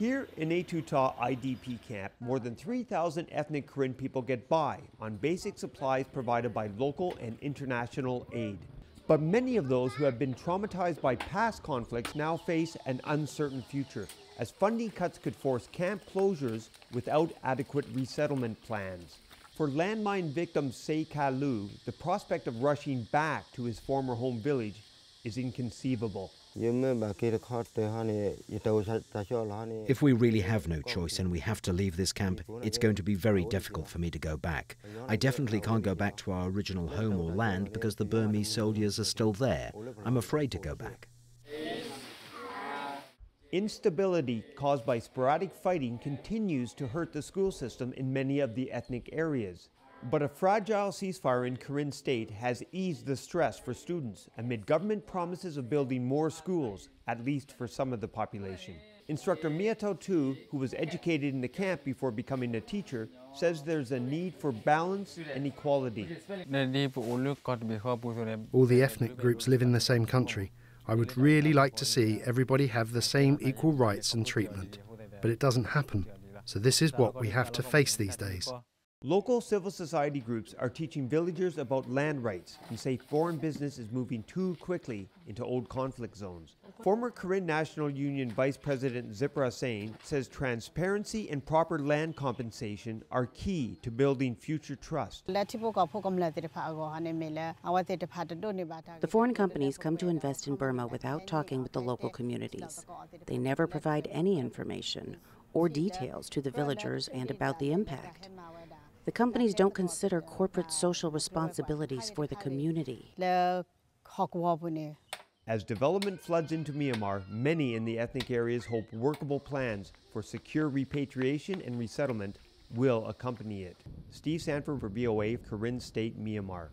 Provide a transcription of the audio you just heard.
Here in Etuta IDP camp, more than 3,000 ethnic Karen people get by on basic supplies provided by local and international aid. But many of those who have been traumatized by past conflicts now face an uncertain future, as funding cuts could force camp closures without adequate resettlement plans. For landmine victim Se Kalu, the prospect of rushing back to his former home village is inconceivable. If we really have no choice and we have to leave this camp, it's going to be very difficult for me to go back. I definitely can't go back to our original home or land because the Burmese soldiers are still there. I'm afraid to go back. Instability caused by sporadic fighting continues to hurt the school system in many of the ethnic areas. But a fragile ceasefire in Karen State has eased the stress for students amid government promises of building more schools, at least for some of the population. Instructor Miyato Tu, who was educated in the camp before becoming a teacher, says there's a need for balance and equality. All the ethnic groups live in the same country. I would really like to see everybody have the same equal rights and treatment. But it doesn't happen. So this is what we have to face these days. Local civil society groups are teaching villagers about land rights and say foreign business is moving too quickly into old conflict zones. Former Karen National Union Vice President Zipra Sain says transparency and proper land compensation are key to building future trust. The foreign companies come to invest in Burma without talking with the local communities. They never provide any information or details to the villagers and about the impact. The companies don't consider corporate social responsibilities for the community. As development floods into Myanmar, many in the ethnic areas hope workable plans for secure repatriation and resettlement will accompany it. Steve Sandford for VOA, Karen State, Myanmar.